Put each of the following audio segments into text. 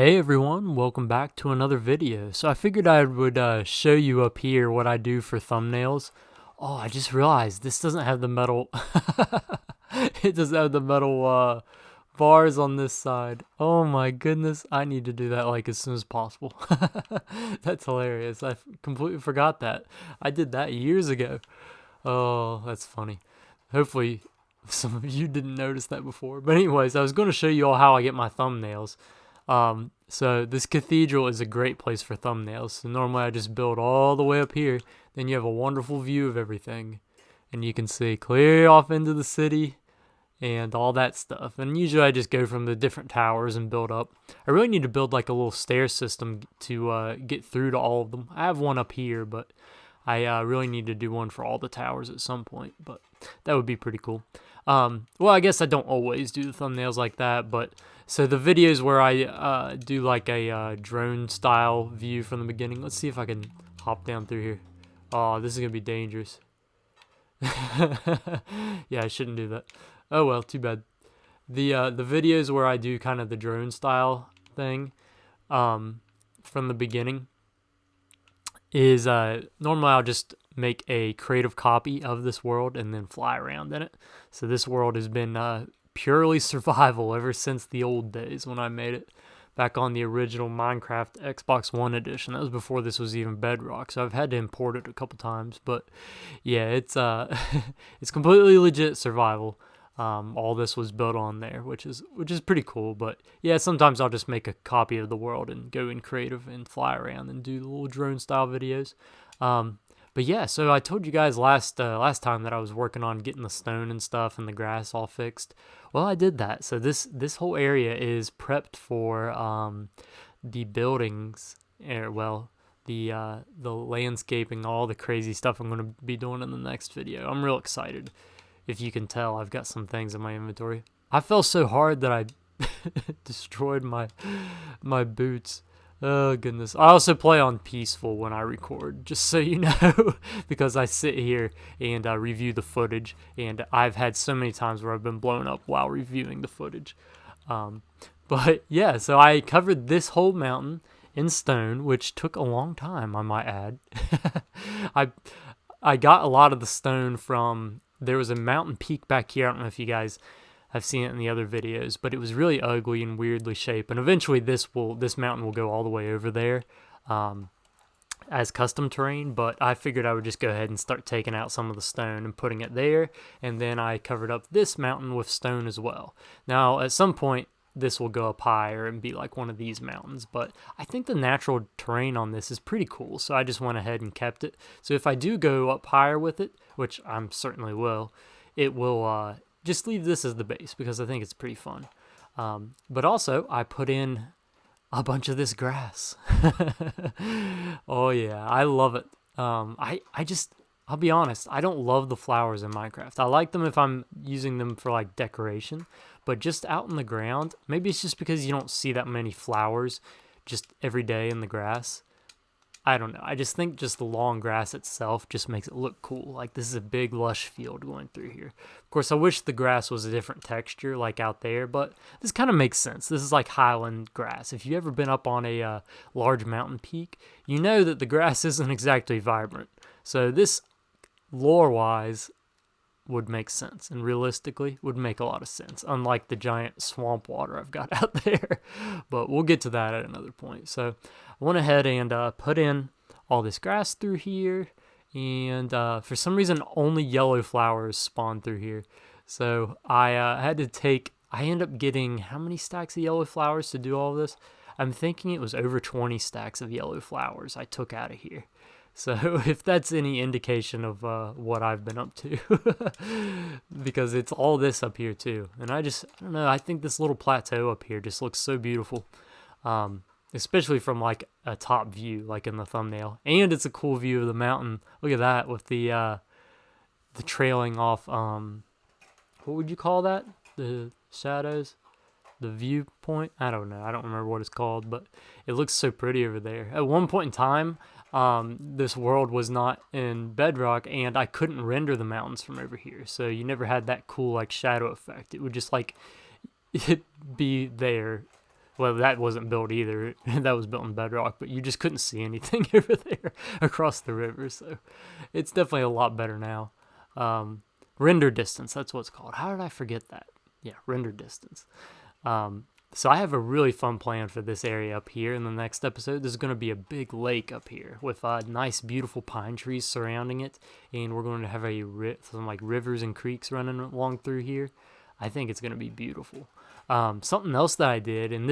Hey everyone, welcome back to another video. So I figured I would show you up here what I do for thumbnails. Oh, I just realized this doesn't have the metal. It doesn't have the metal bars on this side. Oh my goodness, I need to do that like as soon as possible. That's hilarious. I completely forgot that. I did that years ago. Oh, that's funny. Hopefully some of you didn't notice that before. But anyways, I was going to show you all how I get my thumbnails. So this cathedral is a great place for thumbnails. So normally I just build all the way up here. Then you have a wonderful view of everything. And you can see clear off into the city and all that stuff. And usually I just go from the different towers and build up. I really need to build like a little stair system to get through to all of them. I have one up here, but I really need to do one for all the towers at some point. But that would be pretty cool. Well, I guess I don't always do the thumbnails like that, but so the videos where I do like a drone style view from the beginning. Let's see if I can hop down through here. Oh, this is gonna be dangerous. Yeah, I shouldn't do that. Oh well, too bad. The videos where I do kind of the drone style thing from the beginning is normally I'll just make a creative copy of this world and then fly around in it. So this world has been purely survival ever since the old days when I made it back on the original Minecraft Xbox One edition. That was before this was even Bedrock, so I've had to import it a couple times. But yeah, it's it's completely legit survival. All this was built on there, which is pretty cool. But yeah, sometimes I'll just make a copy of the world and go in creative and fly around and do the little drone style videos. But yeah, so I told you guys last time that I was working on getting the stone and stuff and the grass all fixed. Well, I did that. So this whole area is prepped for the buildings, the landscaping, all the crazy stuff I'm going to be doing in the next video. I'm real excited. If you can tell, I've got some things in my inventory. I fell so hard that I destroyed my boots. Oh, goodness. I also play on peaceful when I record, just so you know, because I sit here and review the footage, and I've had so many times where I've been blown up while reviewing the footage. But yeah, so I covered this whole mountain in stone, which took a long time, I might add. I got a lot of the stone from... There was a mountain peak back here. I don't know if you guys have seen it in the other videos, but it was really ugly and weirdly shaped. And eventually this mountain will go all the way over there as custom terrain. But I figured I would just go ahead and start taking out some of the stone and putting it there. And then I covered up this mountain with stone as well. Now, at some point, this will go up higher and be like one of these mountains, but I think the natural terrain on this is pretty cool, so I just went ahead and kept it. So if I do go up higher with it, which I certainly will, it will just leave this as the base because I think it's pretty fun. But also I put in a bunch of this grass. Oh yeah, I love it. I'll be honest, I don't love the flowers in Minecraft. I like them if I'm using them for like decoration, but just out in the ground, maybe it's just because you don't see that many flowers just every day in the grass. I don't know. I just think just the long grass itself just makes it look cool. Like this is a big lush field going through here. Of course, I wish the grass was a different texture like out there, but this kind of makes sense. This is like highland grass. If you've ever been up on a large mountain peak, you know that the grass isn't exactly vibrant. So this lore-wise would make sense, and realistically would make a lot of sense, unlike the giant swamp water I've got out there. But we'll get to that at another point. So I went ahead and put in all this grass through here, and for some reason only yellow flowers spawn through here. So I ended up getting how many stacks of yellow flowers to do all of this? I'm thinking it was over 20 stacks of yellow flowers I took out of here. So if that's any indication of what I've been up to, because it's all this up here too. And I don't know, I think this little plateau up here just looks so beautiful, especially from like a top view, like in the thumbnail. And it's a cool view of the mountain. Look at that with the trailing off, what would you call that? The shadows? The viewpoint? I don't know. I don't remember what it's called, but it looks so pretty over there. At one point in time, this world was not in Bedrock, and I couldn't render the mountains from over here, so you never had that cool like shadow effect. It would just like it be there Well, that wasn't built either. That was built in bedrock, but you just couldn't see anything over there across the river. So it's definitely a lot better now. Render distance, that's what it's called. How did I forget that? Yeah, render distance. So I have a really fun plan for this area up here in the next episode. There's going to be a big lake up here with nice, beautiful pine trees surrounding it, and we're going to have some like rivers and creeks running along through here. I think it's going to be beautiful. Something else that I did, and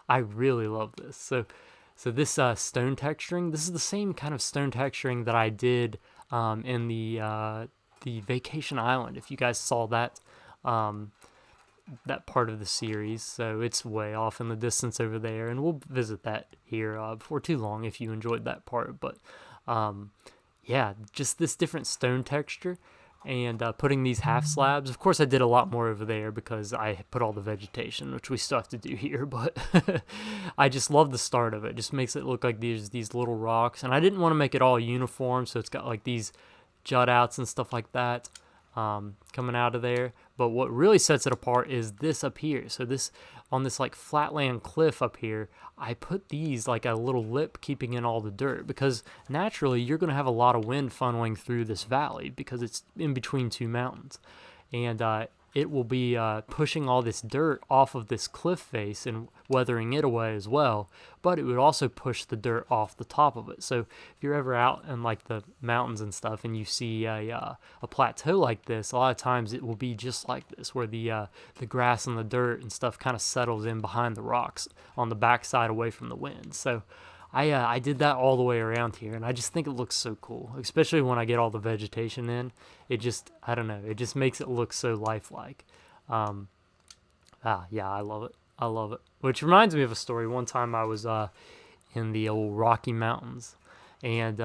I really love this. So this stone texturing, this is the same kind of stone texturing that I did in the Vacation Island. If you guys saw that part of the series, so it's way off in the distance over there, and we'll visit that here before too long if you enjoyed that part. But yeah, just this different stone texture. And putting these half slabs. Of course, I did a lot more over there because I put all the vegetation, which we still have to do here. But I just love the start of it. It just makes it look like these little rocks. And I didn't want to make it all uniform, so it's got like these jut outs and stuff like that coming out of there. But what really sets it apart is this up here. So this, on this like flatland cliff up here, I put these like a little lip keeping in all the dirt, because naturally you're going to have a lot of wind funneling through this valley because it's in between two mountains. And it will be pushing all this dirt off of this cliff face and weathering it away as well, but it would also push the dirt off the top of it. So if you're ever out in like the mountains and stuff and you see a plateau like this, a lot of times it will be just like this, where the grass and the dirt and stuff kind of settles in behind the rocks on the backside away from the wind. So I did that all the way around here, and I just think it looks so cool, especially when I get all the vegetation in. It just, I don't know, it just makes it look so lifelike. Yeah, I love it. I love it. Which reminds me of a story. One time I was in the old Rocky Mountains, and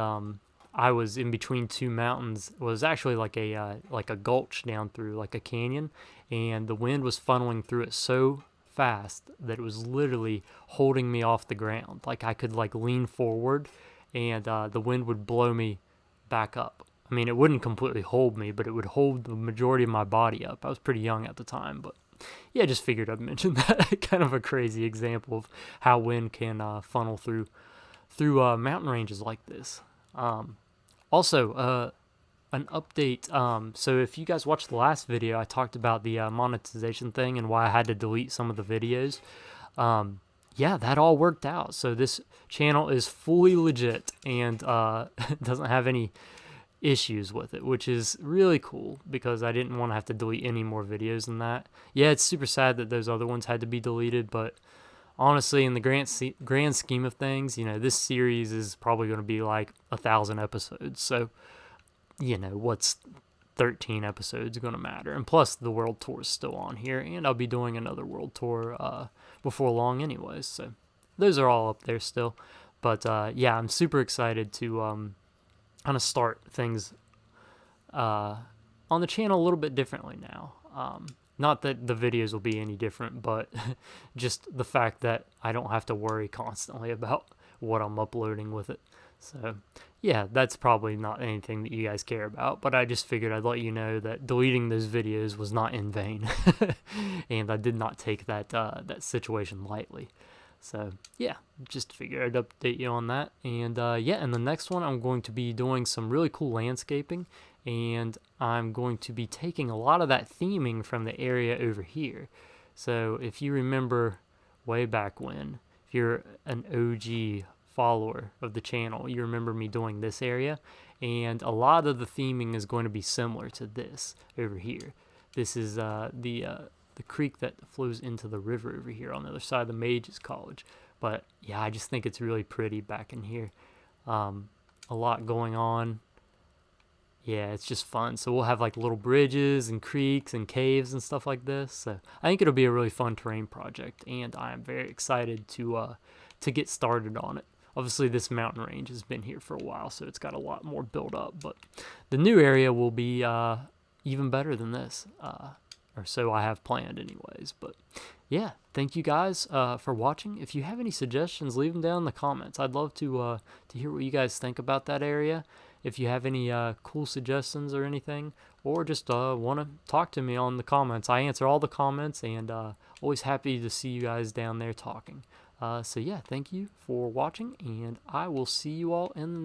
I was in between two mountains. It was actually like a gulch down through, like a canyon, and the wind was funneling through it so fast that it was literally holding me off the ground. Like I could like lean forward, and the wind would blow me back up. I mean, it wouldn't completely hold me, but it would hold the majority of my body up. I was pretty young at the time, but yeah, I just figured I'd mention that. Kind of a crazy example of how wind can funnel through mountain ranges like this. Also, an update. So if you guys watched the last video, I talked about the monetization thing and why I had to delete some of the videos. Yeah, that all worked out. So this channel is fully legit and doesn't have any issues with it, which is really cool because I didn't want to have to delete any more videos than that. Yeah, it's super sad that those other ones had to be deleted, but honestly, in the grand scheme of things, you know, this series is probably going to be like 1,000 episodes. So, you know, what's 13 episodes going to matter? And plus, the world tour is still on here, and I'll be doing another world tour before long anyways. So those are all up there still. But yeah, I'm super excited to kind of start things on the channel a little bit differently now. Not that the videos will be any different, but just the fact that I don't have to worry constantly about what I'm uploading with it. So yeah, that's probably not anything that you guys care about, but I just figured I'd let you know that deleting those videos was not in vain. And I did not take that situation lightly. So yeah, just figured I'd update you on that. And yeah, in the next one, I'm going to be doing some really cool landscaping, and I'm going to be taking a lot of that theming from the area over here. So if you remember way back when, if you're an OG follower of the channel, you remember me doing this area, and a lot of the theming is going to be similar to this over here. This is the creek that flows into the river over here on the other side of the Mages College. But yeah, I just think it's really pretty back in here. A lot going on. Yeah, it's just fun. So we'll have like little bridges and creeks and caves and stuff like this. So I think it'll be a really fun terrain project, and I am very excited to get started on it. Obviously, this mountain range has been here for a while, so it's got a lot more built up. But the new area will be even better than this. Or so I have planned anyways. But yeah, thank you guys for watching. If you have any suggestions, leave them down in the comments. I'd love to hear what you guys think about that area. if you have any cool suggestions or anything, or just want to talk to me on the comments. I answer all the comments, and always happy to see you guys down there talking. So yeah, thank you for watching, and I will see you all in the